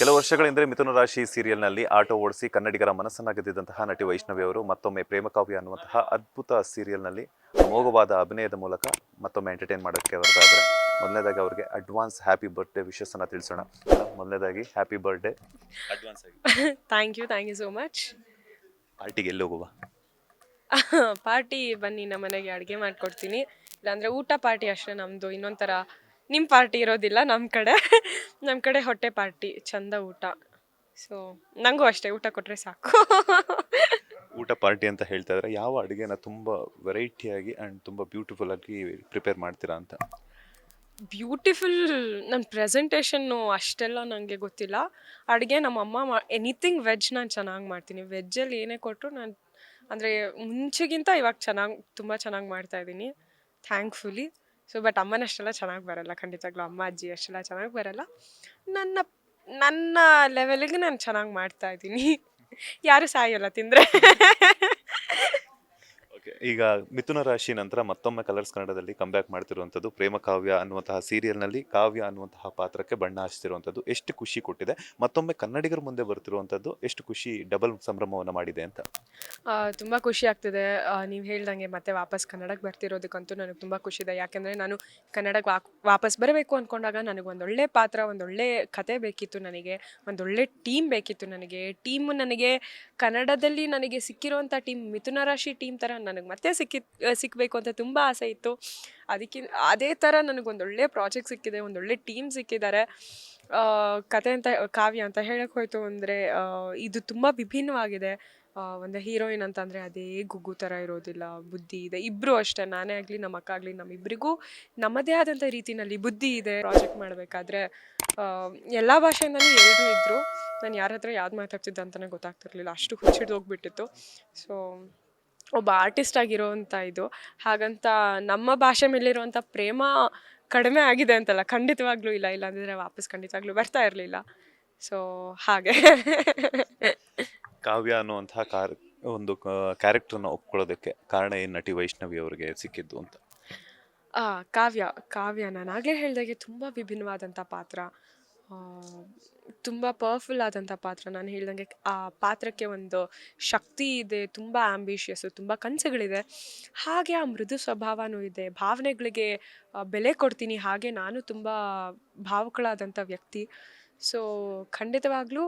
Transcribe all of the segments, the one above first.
ಕೆಲ ವರ್ಷಗಳಿಂದ ಮಿಥುನ ರಾಶಿ ಸೀರಿಯಲ್ನಲ್ಲಿ ಆಟೋ ಓಡಿಸಿ ಕನ್ನಡಿಗರ ಮನಸ್ಸನ್ನ ಗೆದ್ದಿದ್ದಂತಹ ನಟಿ ವೈಷ್ಣವಿ ಅವರು ಮತ್ತೊಮ್ಮೆ ಪ್ರೇಮಕಾವ್ಯ ಅನ್ನುವಂತಹ ಅದ್ಭುತ ಸೀರಿಯಲ್ನಲ್ಲಿ ಅಮೋಘವಾದ ಅಭಿನಯದ ಮೂಲಕ ಮತ್ತೊಮ್ಮೆ ಎಂಟರ್ಟೈನ್ ಮಾಡೋಕ್ಕೆ ಬರ್ತಾ ಇದ್ದಾರೆ. ಮೊದಲನೇದಾಗಿ ಅವರಿಗೆ ಅಡ್ವಾನ್ಸ್ ಹ್ಯಾಪಿ ಬರ್ತ್ಡೇ ವಿಶಸ್ ಅನ್ನ ತಿಳಿಸೋಣ. ಮೊದಲನೇದಾಗಿ ಹ್ಯಾಪಿ ಬರ್ತ್ಡೇ ಅಡ್ವಾನ್ಸ್ ಆಗಿ. Thank you so much. ಪಾರ್ಟಿಗೆ ಎಲ್ಲಿ ಹೋಗುವ? ಪಾರ್ಟಿ ಬನ್ನಿ, ನಮ್ಮ ಮನೆಗೆ ಅಡುಗೆ ಮಾಡಿಕೊಡ್ತೀನಿ. ಇಲ್ಲಾಂದರೆ ಊಟ ಪಾರ್ಟಿ ಅಷ್ಟೇ ನಮ್ಮದು. ಇನ್ನೊಂಥರ ನಿಮ್ಮ ಪಾರ್ಟಿ ಇರೋದಿಲ್ಲ ನಮ್ಮ ಕಡೆ. ನಮ್ಮ ಕಡೆ ಹೊಟ್ಟೆ ಪಾರ್ಟಿ, ಚಂದ ಊಟ. ಸೊ ನನಗೂ ಅಷ್ಟೇ, ಊಟ ಕೊಟ್ಟರೆ ಸಾಕು. ಊಟ ಪಾರ್ಟಿ ಅಂತ ಹೇಳ್ತಾ ಇದ್ರೆ ಯಾವ ಅಡುಗೆನ ತುಂಬ ವೆರೈಟಿಯಾಗಿ ಆ್ಯಂಡ್ ತುಂಬ ಬ್ಯೂಟಿಫುಲ್ ಆಗಿ ಪ್ರಿಪೇರ್ ಮಾಡ್ತೀರಾ ಅಂತ? ಬ್ಯೂಟಿಫುಲ್ ನನ್ನ ಪ್ರೆಸೆಂಟೇಷನ್ನು ಅಷ್ಟೆಲ್ಲ ನನಗೆ ಗೊತ್ತಿಲ್ಲ. ಅಡುಗೆ ನಮ್ಮಮ್ಮ ಎನಿಥಿಂಗ್ ವೆಜ್ ನಾನು ಚೆನ್ನಾಗಿ ಮಾಡ್ತೀನಿ. ವೆಜ್ಜಲ್ಲಿ ಏನೇ ಕೊಟ್ಟರು ನಾನು, ಅಂದರೆ ಮುಂಚೆಗಿಂತ ಇವಾಗ ತುಂಬ ಚೆನ್ನಾಗಿ ಮಾಡ್ತಾಯಿದ್ದೀನಿ, ಥ್ಯಾಂಕ್ಫುಲಿ. ಸೊ ಬಟ್ ಅಮ್ಮನಷ್ಟೆಲ್ಲ ಚೆನ್ನಾಗಿ ಬರಲ್ಲ, ಖಂಡಿತವಾಗ್ಲೂ ಅಮ್ಮ ಅಜ್ಜಿ ಅಷ್ಟೆಲ್ಲ ಚೆನ್ನಾಗಿ ಬರಲ್ಲ. ನನ್ನ ನನ್ನ ಲೆವೆಲಿಗೆ ನಾನು ಚೆನ್ನಾಗಿ ಮಾಡ್ತಾಯಿದ್ದೀನಿ. ಯಾರು ಸಾಯಲ್ಲ ತಿಂದರೆ. ಓಕೆ, ಈಗ ಮಿಥುನ ರಾಶಿ ನಂತರ ಮತ್ತೊಮ್ಮೆ ಕಲರ್ಸ್ ಕನ್ನಡದಲ್ಲಿ ಕಂಬ್ಯಾಕ್ ಮಾಡ್ತಿರುವಂಥದ್ದು ಪ್ರೇಮ ಕಾವ್ಯ ಅನ್ನುವಂತಹ ಸೀರಿಯಲ್ನಲ್ಲಿ ಕಾವ್ಯ ಅನ್ನುವಂತಹ ಪಾತ್ರಕ್ಕೆ ಬಣ್ಣ ಹಚ್ತಿರುವಂಥದ್ದು ಎಷ್ಟು ಖುಷಿ ಕೊಟ್ಟಿದೆ, ಮತ್ತೊಮ್ಮೆ ಕನ್ನಡಿಗರ ಮುಂದೆ ಬರ್ತಿರುವಂಥದ್ದು ಎಷ್ಟು ಖುಷಿ, ಡಬಲ್ ಸಂಭ್ರಮವನ್ನು ಮಾಡಿದೆ ಅಂತ? ತುಂಬ ಖುಷಿ ಆಗ್ತಿದೆ. ನೀವು ಹೇಳ್ದಂಗೆ ಮತ್ತೆ ವಾಪಸ್ ಕನ್ನಡಕ್ಕೆ ಬರ್ತಿರೋದಕ್ಕಂತೂ ನನಗೆ ತುಂಬ ಖುಷಿ ಇದೆ. ಯಾಕೆಂದರೆ ನಾನು ಕನ್ನಡಕ್ಕೆ ವಾಪಸ್ ಬರಬೇಕು ಅಂದ್ಕೊಂಡಾಗ ನನಗೆ ಒಂದೊಳ್ಳೆ ಪಾತ್ರ, ಒಂದೊಳ್ಳೆ ಕತೆ ಬೇಕಿತ್ತು, ನನಗೆ ಒಂದೊಳ್ಳೆ ಟೀಮ್ ಬೇಕಿತ್ತು. ನನಗೆ ಕನ್ನಡದಲ್ಲಿ ನನಗೆ ಸಿಕ್ಕಿರೋಂಥ ಟೀಮ್ ಮಿಥುನ ರಾಶಿ ಟೀಮ್ ಥರ ನನಗೆ ಮತ್ತೆ ಸಿಕ್ಕಬೇಕು ಅಂತ ತುಂಬ ಆಸೆ ಇತ್ತು. ಅದೇ ಥರ ನನಗೊಂದೊಳ್ಳೆ ಪ್ರಾಜೆಕ್ಟ್ ಸಿಕ್ಕಿದೆ, ಒಂದೊಳ್ಳೆ ಟೀಮ್ ಸಿಕ್ಕಿದ್ದಾರೆ. ಕತೆ ಅಂತ ಕಾವ್ಯ ಅಂತ ಹೇಳಕ್ಕೆ ಹೋಯ್ತು ಅಂದರೆ ಇದು ತುಂಬ ವಿಭಿನ್ನವಾಗಿದೆ. ಒಂದು ಹೀರೋಯಿನ್ ಅಂತಂದರೆ ಅದೇ ಗುಗ್ಗು ಥರ ಇರೋದಿಲ್ಲ, ಬುದ್ಧಿ ಇದೆ. ಇಬ್ಬರು ಅಷ್ಟೇ, ನಾನೇ ಆಗಲಿ ನಮ್ಮ ಅಕ್ಕ ಆಗಲಿ, ನಮ್ಮಿಬ್ಬರಿಗೂ ನಮ್ಮದೇ ಆದಂಥ ರೀತಿಯಲ್ಲಿ ಬುದ್ಧಿ ಇದೆ. ಪ್ರಾಜೆಕ್ಟ್ ಮಾಡಬೇಕಾದ್ರೆ ಎಲ್ಲ ಭಾಷೆಯಿಂದಲೂ ಎಲ್ಲರೂ ಇದ್ದರು. ನಾನು ಯಾರ ಹತ್ರ ಯಾವ್ದು ಮಾತಾಡ್ತಿದ್ದೆ ಅಂತಲೇ ಗೊತ್ತಾಗ್ತಿರ್ಲಿಲ್ಲ, ಅಷ್ಟು ಹುಚ್ಚಿಡ್ದು ಹೋಗ್ಬಿಟ್ಟಿತ್ತು. ಸೊ ಒಬ್ಬ ಆರ್ಟಿಸ್ಟ್ ಆಗಿರೋವಂಥ ಇದು, ಹಾಗಂತ ನಮ್ಮ ಭಾಷೆ ಮೇಲಿರುವಂಥ ಪ್ರೇಮ ಕಡಿಮೆ ಆಗಿದೆ ಅಂತಲ್ಲ, ಖಂಡಿತವಾಗ್ಲೂ ಇಲ್ಲ. ಇಲ್ಲಾಂದರೆ ವಾಪಸ್ ಖಂಡಿತವಾಗ್ಲೂ ಬರ್ತಾ ಇರಲಿಲ್ಲ. ಸೊ ಹಾಗೆ. ಕಾವ್ಯ ಅನ್ನುವಂತಹ ಒಂದು ಕ್ಯಾರೆಕ್ಟರ್ನ ಒಪ್ಕೊಳ್ಳೋದಕ್ಕೆ ಕಾರಣ ಏನು ನಟಿ ವೈಷ್ಣವಿ ಅವರಿಗೆ ಸಿಕ್ಕಿದ್ದು ಅಂತ? ಕಾವ್ಯ ನಾನಾಗಲೇ ಹೇಳ್ದಾಗೆ ತುಂಬ ವಿಭಿನ್ನವಾದಂಥ ಪಾತ್ರ, ತುಂಬ ಪವರ್ಫುಲ್ ಆದಂಥ ಪಾತ್ರ. ನಾನು ಹೇಳ್ದಂಗೆ ಆ ಪಾತ್ರಕ್ಕೆ ಒಂದು ಶಕ್ತಿ ಇದೆ, ತುಂಬ ಆ್ಯಂಬಿಷಿಯಸ್ಸು, ತುಂಬ ಕನಸುಗಳಿದೆ. ಹಾಗೆ ಆ ಮೃದು ಸ್ವಭಾವನೂ ಇದೆ, ಭಾವನೆಗಳಿಗೆ ಬೆಲೆ ಕೊಡ್ತೀನಿ. ಹಾಗೆ ನಾನು ತುಂಬ ಭಾವುಕಳಾದಂಥ ವ್ಯಕ್ತಿ. ಸೊ ಖಂಡಿತವಾಗ್ಲೂ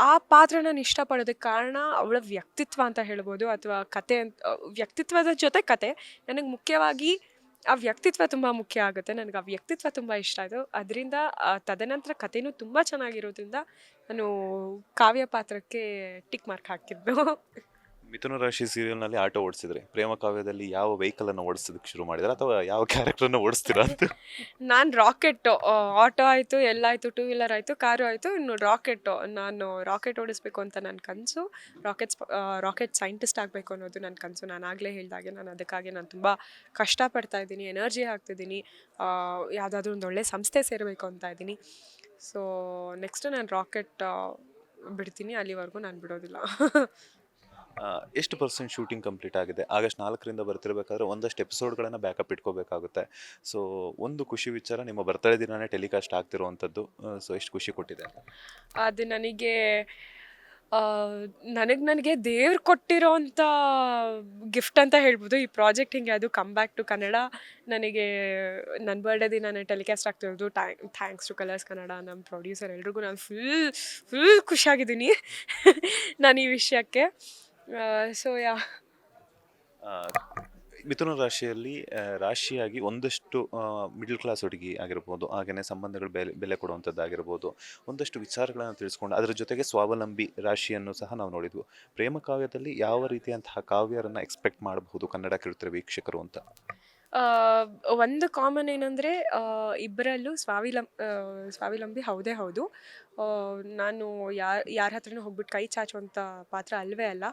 ಆ ಪಾತ್ರ ನಾನು ಇಷ್ಟಪಡೋದಕ್ಕೆ ಕಾರಣ ಅವಳ ವ್ಯಕ್ತಿತ್ವ ಅಂತ ಹೇಳ್ಬೋದು, ಅಥವಾ ಕತೆ ಅಂತ. ವ್ಯಕ್ತಿತ್ವದ ಜೊತೆ ಕತೆ, ನನಗೆ ಮುಖ್ಯವಾಗಿ ಆ ವ್ಯಕ್ತಿತ್ವ ತುಂಬ ಮುಖ್ಯ ಆಗುತ್ತೆ. ನನಗೆ ಆ ವ್ಯಕ್ತಿತ್ವ ತುಂಬ ಇಷ್ಟ ಆಯಿತು. ಅದರಿಂದ ತದನಂತರ ಕಥೆನೂ ತುಂಬ ಚೆನ್ನಾಗಿರೋದ್ರಿಂದ ನಾನು ಕಾವ್ಯ ಪಾತ್ರಕ್ಕೆ ಟಿಕ್ ಮಾರ್ಕ್ ಹಾಕಿದ್ದು. ಮಿಥುನ ರಾಶಿ ಸೀರಿಯಲ್ನಲ್ಲಿ ಆಟೋ ಓಡಿಸಿದ್ರೆ, ಪ್ರೇಮ ಕಾವ್ಯದಲ್ಲಿ ಯಾವ ವೆಹಿಕಲನ್ನು ಓಡಿಸೋದಕ್ಕೆ ಶುರು ಮಾಡಿದ್ರೆ ಅಥವಾ ಯಾವ ಕ್ಯಾರೆಕ್ಟರ್ನ ಓಡಿಸ್ತೀರಾ ಅಂತ? ನಾನು ರಾಕೆಟ್ಟು, ಆಟೋ ಆಯಿತು, ಎಲ್ಲಾಯಿತು, ಟೂ ವೀಲರ್ ಆಯಿತು, ಕಾರು ಆಯಿತು, ಇನ್ನು ನಾನು ರಾಕೆಟ್ ಓಡಿಸ್ಬೇಕು ಅಂತ ನನ್ನ ಕನಸು. ರಾಕೆಟ್ ಸೈಂಟಿಸ್ಟ್ ಆಗಬೇಕು ಅನ್ನೋದು ನನ್ನ ಕನಸು. ನಾನು ಆಗಲೇ ಹೇಳಿದಾಗೆ ಅದಕ್ಕಾಗಿ ನಾನು ತುಂಬ ಕಷ್ಟಪಡ್ತಾ ಇದ್ದೀನಿ, ಎನರ್ಜಿ ಹಾಕ್ತಿದ್ದೀನಿ. ಯಾವುದಾದ್ರೂ ಒಂದು ಒಳ್ಳೆ ಸಂಸ್ಥೆ ಸೇರಬೇಕು ಅಂತ ಇದ್ದೀನಿ. ಸೊ ನೆಕ್ಸ್ಟ್ ನಾನು ರಾಕೆಟ್ ಬಿಡ್ತೀನಿ, ಅಲ್ಲಿವರೆಗೂ ನಾನು ಬಿಡೋದಿಲ್ಲ. ಎಷ್ಟು ಪರ್ಸೆಂಟ್ ಶೂಟಿಂಗ್ ಕಂಪ್ಲೀಟ್ ಆಗಿದೆ? ಆಗಸ್ಟ್ 4ರಿಂದ ಬರ್ತಿರ್ಬೇಕಾದ್ರೆ ಒಂದಷ್ಟು ಎಪಿಸೋಡ್ಗಳನ್ನು ಬ್ಯಾಕಪ್ ಇಟ್ಕೋಬೇಕಾಗುತ್ತೆ. ಸೊ ಒಂದು ಖುಷಿ ವಿಚಾರ, ನಿಮ್ಮ ಬರ್ತಡೇ ದಿನನೇ ಟೆಲಿಕಾಸ್ಟ್ ಆಗ್ತಿರುವಂಥದ್ದು. ಸೊ ಎಷ್ಟು ಖುಷಿ ಕೊಟ್ಟಿದೆ? ಅದು ನನಗೆ ದೇವ್ರು ಕೊಟ್ಟಿರೋಂಥ ಗಿಫ್ಟ್ ಅಂತ ಹೇಳ್ಬೋದು ಈ ಪ್ರಾಜೆಕ್ಟ್. ಹಿಂಗೆ ಅದು ಕಮ್ ಬ್ಯಾಕ್ ಟು ಕನ್ನಡ ನನಗೆ ನನ್ನ ಬರ್ಡೇ ದಿನ ಟೆಲಿಕಾಸ್ಟ್ ಆಗ್ತಿರೋದು. ಥ್ಯಾಂಕ್ಸ್ ಟು ಕಲರ್ಸ್ ಕನ್ನಡ, ನಮ್ಮ ಪ್ರೊಡ್ಯೂಸರ್ ಎಲ್ರಿಗೂ ನಾನು ಫುಲ್ ಖುಷಿಯಾಗಿದ್ದೀನಿ ನಾನು ಈ ವಿಷಯಕ್ಕೆ. ಸೊ ಮಿಥುನ ರಾಶಿಯಲ್ಲಿ ರಾಶಿಯಾಗಿ ಒಂದಷ್ಟು ಮಿಡಲ್ ಕ್ಲಾಸ್ ಹುಡುಗಿ ಆಗಿರ್ಬೋದು, ಹಾಗೆಯೇ ಸಂಬಂಧಗಳು ಬೆಲೆ ಕೊಡುವಂಥದ್ದಾಗಿರ್ಬೋದು, ಒಂದಷ್ಟು ವಿಚಾರಗಳನ್ನು ತಿಳಿಸ್ಕೊಂಡು ಅದರ ಜೊತೆಗೆ ಸ್ವಾವಲಂಬಿ ರಾಶಿಯನ್ನು ಸಹ ನಾವು ನೋಡಿದ್ವು. ಪ್ರೇಮ ಕಾವ್ಯದಲ್ಲಿ ಯಾವ ರೀತಿಯಂತಹ ಕಾವ್ಯರನ್ನು ಎಕ್ಸ್ಪೆಕ್ಟ್ ಮಾಡಬಹುದು ಕನ್ನಡ ಕೇಳುತ್ತಿರೋ ವೀಕ್ಷಕರು ಅಂತ? ಒಂದು ಕಾಮನ್ ಏನಂದರೆ ಇಬ್ಬರಲ್ಲೂ ಸ್ವಾವಲಂಬಿ ಹೌದೇ ಹೌದು. ನಾನು ಯಾರ ಹತ್ರನೂ ಹೋಗ್ಬಿಟ್ಟು ಕೈ ಚಾಚುವಂಥ ಪಾತ್ರ ಅಲ್ಲವೇ ಅಲ್ಲ.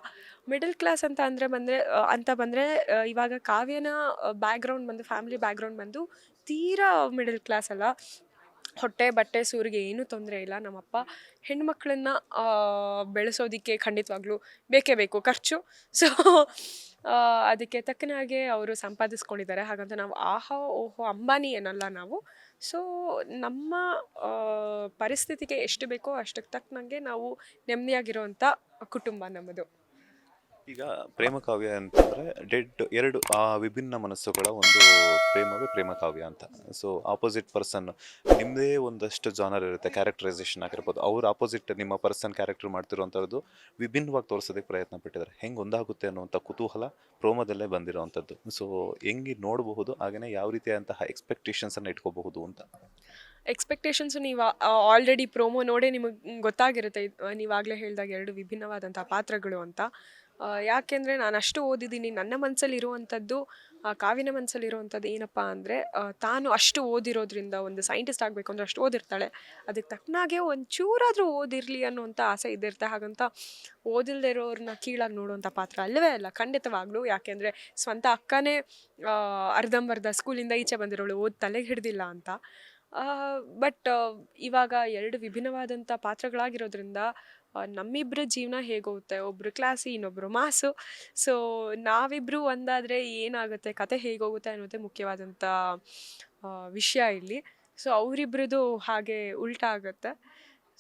ಮಿಡಲ್ ಕ್ಲಾಸ್ ಅಂತ ಬಂದರೆ ಇವಾಗ ಕಾವ್ಯನ ಬ್ಯಾಕ್ಗ್ರೌಂಡ್ ಬಂದು, ಫ್ಯಾಮಿಲಿ ಬ್ಯಾಕ್ಗ್ರೌಂಡ್ ಬಂದು ತೀರಾ ಮಿಡಲ್ ಕ್ಲಾಸ್ ಅಲ್ಲ. ಹೊಟ್ಟೆ ಬಟ್ಟೆ ಸೂರಿಗೆ ಏನೂ ತೊಂದರೆ ಇಲ್ಲ. ನಮ್ಮಪ್ಪ ಹೆಣ್ಮಕ್ಳನ್ನ ಬೆಳೆಸೋದಕ್ಕೆ ಖಂಡಿತವಾಗ್ಲೂ ಬೇಕೇ ಬೇಕು ಖರ್ಚು. ಸೊ ಅದಕ್ಕೆ ತಕ್ಕನಾಗೆ ಅವರು ಸಂಪಾದಿಸ್ಕೊಂಡಿದ್ದಾರೆ. ಹಾಗಂತ ನಾವು ಆಹಾ ಓಹೋ ಅಂಬಾನಿ ಏನಲ್ಲ ನಾವು. ಸೊ ನಮ್ಮ ಪರಿಸ್ಥಿತಿಗೆ ಎಷ್ಟು ಬೇಕೋ ಅಷ್ಟಕ್ಕೆ ತಕ್ಕನಂಗೆ ನಾವು ನೆಮ್ಮದಿಯಾಗಿರೋವಂಥ ಕುಟುಂಬ ನಮ್ಮದು. ಈಗ ಪ್ರೇಮ ಕಾವ್ಯ ಅಂತಂದ್ರೆ ಎರಡು ವಿಭಿನ್ನ ಮನಸ್ಸುಗಳ ಒಂದು ಪ್ರೇಮವೇ ಪ್ರೇಮ ಕಾವ್ಯ ಅಂತ. ಸೊ ಆಪೋಸಿಟ್ ಪರ್ಸನ್ ನಿಮ್ಮದೇ ಒಂದಷ್ಟು ಜಾನರ್ ಇರುತ್ತೆ, ಕ್ಯಾರೆಕ್ಟರೈಸೇಷನ್ ಆಗಿರ್ಬೋದು. ಅವ್ರ ಆಪೋಸಿಟ್ ನಿಮ್ಮ ಪರ್ಸನ್ ಕ್ಯಾರೆಕ್ಟರ್ ಮಾಡ್ತಿರೋವಂಥದ್ದು ವಿಭಿನ್ನವಾಗಿ ತೋರಿಸೋದಕ್ಕೆ ಪ್ರಯತ್ನ ಪಟ್ಟಿದ್ದಾರೆ. ಹೆಂಗೆ ಒಂದಾಗುತ್ತೆ ಅನ್ನುವಂಥ ಕುತೂಹಲ ಪ್ರೋಮೋದಲ್ಲೇ ಬಂದಿರೋವಂಥದ್ದು. ಸೊ ಹೆಂಗೆ ನೋಡಬಹುದು, ಹಾಗೆಯೇ ಯಾವ ರೀತಿಯಾದಂತಹ ಎಕ್ಸ್ಪೆಕ್ಟೇಷನ್ಸನ್ನು ಇಟ್ಕೋಬಹುದು ಅಂತ. ಎಕ್ಸ್ಪೆಕ್ಟೇಷನ್ಸು ನೀವು ಆಲ್ರೆಡಿ ಪ್ರೋಮೋ ನೋಡೇ ನಿಮಗೆ ಗೊತ್ತಾಗಿರುತ್ತೆ. ನೀವಾಗಲೇ ಹೇಳಿದಾಗ 2 ವಿಭಿನ್ನವಾದಂಥ ಪಾತ್ರಗಳು ಅಂತ. ಯಾಕೆಂದರೆ ನಾನು ಅಷ್ಟು ಓದಿದ್ದೀನಿ. ನನ್ನ ಮನಸ್ಸಲ್ಲಿರುವಂಥದ್ದು, ಕಾವ್ಯನ ಮನಸ್ಸಲ್ಲಿರುವಂಥದ್ದು ಏನಪ್ಪ ಅಂದರೆ, ತಾನು ಅಷ್ಟು ಓದಿರೋದ್ರಿಂದ ಒಂದು ಸೈಂಟಿಸ್ಟ್ ಆಗಬೇಕು ಅಂದರೆ ಅಷ್ಟು ಓದಿರ್ತಾಳೆ. ಅದಕ್ಕೆ ತಕ್ಕನಾಗೆ ಒಂಚೂರಾದರೂ ಓದಿರಲಿ ಅನ್ನೋವಂಥ ಆಸೆ ಇದ್ದಿರುತ್ತೆ. ಹಾಗಂತ ಓದಿಲ್ಲದೆ ಇರೋರನ್ನ ಕೀಳಾಗಿ ನೋಡುವಂಥ ಪಾತ್ರ ಅಲ್ಲವೇ ಅಲ್ಲ, ಖಂಡಿತವಾಗ್ಲೂ. ಯಾಕೆಂದರೆ ಸ್ವಂತ ಅಕ್ಕನೇ ಅರ್ಧಂಬರ್ಧ ಸ್ಕೂಲಿಂದ ಈಚೆ ಬಂದಿರೋಳು, ಓದಿ ತಲೆಗೆ ಹಿಡ್ದಿಲ್ಲ ಅಂತ. ಬಟ್ ಇವಾಗ 2 ವಿಭಿನ್ನವಾದಂಥ ಪಾತ್ರಗಳಾಗಿರೋದ್ರಿಂದ ನಮ್ಮಿಬ್ಬರ ಜೀವನ ಹೇಗೋಗುತ್ತೆ, ಒಬ್ಬರು ಕ್ಲಾಸಿ ಇನ್ನೊಬ್ಬರು ಮಾಸು. ಸೊ ನಾವಿಬ್ಬರು ಒಂದಾದರೆ ಏನಾಗುತ್ತೆ, ಕತೆ ಹೇಗೋಗುತ್ತೆ ಅನ್ನೋದೇ ಮುಖ್ಯವಾದಂಥ ವಿಷಯ ಇಲ್ಲಿ. ಸೊ ಅವರಿಬ್ರದ್ದು ಹಾಗೆ ಉಲ್ಟಾ ಆಗುತ್ತೆ.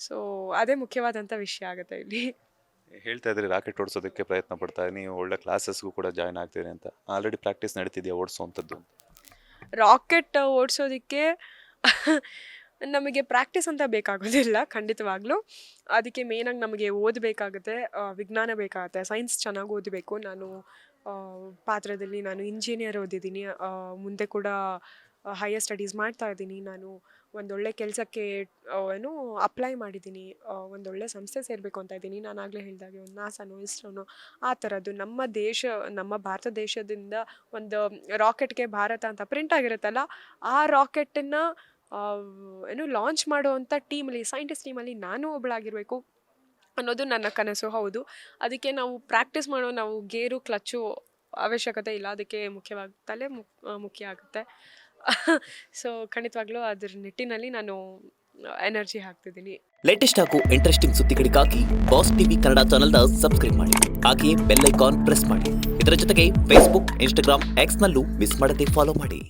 ಸೊ ಅದೇ ಮುಖ್ಯವಾದಂಥ ವಿಷಯ ಆಗುತ್ತೆ ಇಲ್ಲಿ. ಹೇಳ್ತಾ ಇದ್ರಿ ರಾಕೆಟ್ ಓಡಿಸೋದಕ್ಕೆ ಪ್ರಯತ್ನ ಪಡ್ತಾ ನೀವು ಒಳ್ಳೆ ಕ್ಲಾಸಸ್ಗೂ ಕೂಡ ಜಾಯ್ನ್ ಆಗ್ತೀರಿ ಅಂತ. ಆಲ್ರೆಡಿ ಪ್ರಾಕ್ಟೀಸ್ ನಡೀತಿದೆಯಾ ಓಡಿಸೋವಂಥದ್ದು? ರಾಕೆಟ್ ಓಡಿಸೋದಕ್ಕೆ ನಮಗೆ ಪ್ರಾಕ್ಟೀಸ್ ಅಂತ ಬೇಕಾಗೋದಿಲ್ಲ, ಖಂಡಿತವಾಗ್ಲೂ. ಅದಕ್ಕೆ ಮೇನಾಗಿ ನಮಗೆ ಓದಬೇಕಾಗುತ್ತೆ, ವಿಜ್ಞಾನ ಬೇಕಾಗುತ್ತೆ, ಸೈನ್ಸ್ ಚೆನ್ನಾಗಿ ಓದಬೇಕು. ನಾನು ಪಾತ್ರದಲ್ಲಿ ನಾನು ಇಂಜಿನಿಯರ್ ಓದಿದ್ದೀನಿ, ಮುಂದೆ ಕೂಡ ಹೈಯರ್ ಸ್ಟಡೀಸ್ ಮಾಡ್ತಾ ಇದ್ದೀನಿ. ನಾನು ಒಂದೊಳ್ಳೆ ಕೆಲಸಕ್ಕೆ ಏನು ಅಪ್ಲೈ ಮಾಡಿದ್ದೀನಿ, ಒಂದೊಳ್ಳೆ ಸಂಸ್ಥೆ ಸೇರಬೇಕು ಅಂತ ಇದ್ದೀನಿ. ನಾನು ಆಗಲೇ ಹೇಳಿದಾಗೆ ಒಂದು ನಾಸಾನೋ ಇಸ್ರೋನೋ ಆ ಥರದ್ದು ನಮ್ಮ ಭಾರತ ದೇಶದಿಂದ ಒಂದು ರಾಕೆಟ್ಗೆ ಭಾರತ ಅಂತ ಪ್ರಿಂಟ್ ಆಗಿರುತ್ತಲ್ಲ, ಆ ರಾಕೆಟನ್ನು ಲಾಂಚ್ ಮಾಡುವಂಥ ಟೀಮಲ್ಲಿ, ಸೈಂಟಿಸ್ಟ್ ಟೀಮಲ್ಲಿ ನಾನು ಒಬ್ಬಳಾಗಿರಬೇಕು ಅನ್ನೋದು ನನ್ನ ಕನಸು. ಹೌದು, ಅದಕ್ಕೆ ನಾವು ಪ್ರಾಕ್ಟೀಸ್ ನಾವು ಗೇರು ಕ್ಲಚ್ಚು ಅವಶ್ಯಕತೆ ಇಲ್ಲ. ಅದಕ್ಕೆ ಮುಖ್ಯವಾಗಿ ತಲೆ ಮುಖ್ಯ ಆಗುತ್ತೆ. ಸೊ ಖಂಡಿತವಾಗ್ಲೂ ಅದ್ರ ನಿಟ್ಟಿನಲ್ಲಿ ನಾನು ಎನರ್ಜಿ ಹಾಕ್ತಿದ್ದೀನಿ. ಲೇಟೆಸ್ಟ್ ಹಾಗೂ ಇಂಟ್ರೆಸ್ಟಿಂಗ್ ಸುದ್ದಿಗಳಿಗಾಗಿ ಬಾಸ್ ಟಿವಿ ಕನ್ನಡ ಚಾನೆಲ್ನ ಸಬ್ಸ್ಕ್ರೈಬ್ ಮಾಡಿ. ಹಾಗೆಯೇ ಬೆಲ್ ಐಕಾನ್ ಪ್ರೆಸ್ ಮಾಡಿ. ಇದರ ಜೊತೆಗೆ ಫೇಸ್ಬುಕ್, ಇನ್ಸ್ಟಾಗ್ರಾಮ್, ಎಕ್ಸ್ನಲ್ಲೂ ಮಿಸ್ ಮಾಡದೆ ಫಾಲೋ ಮಾಡಿ.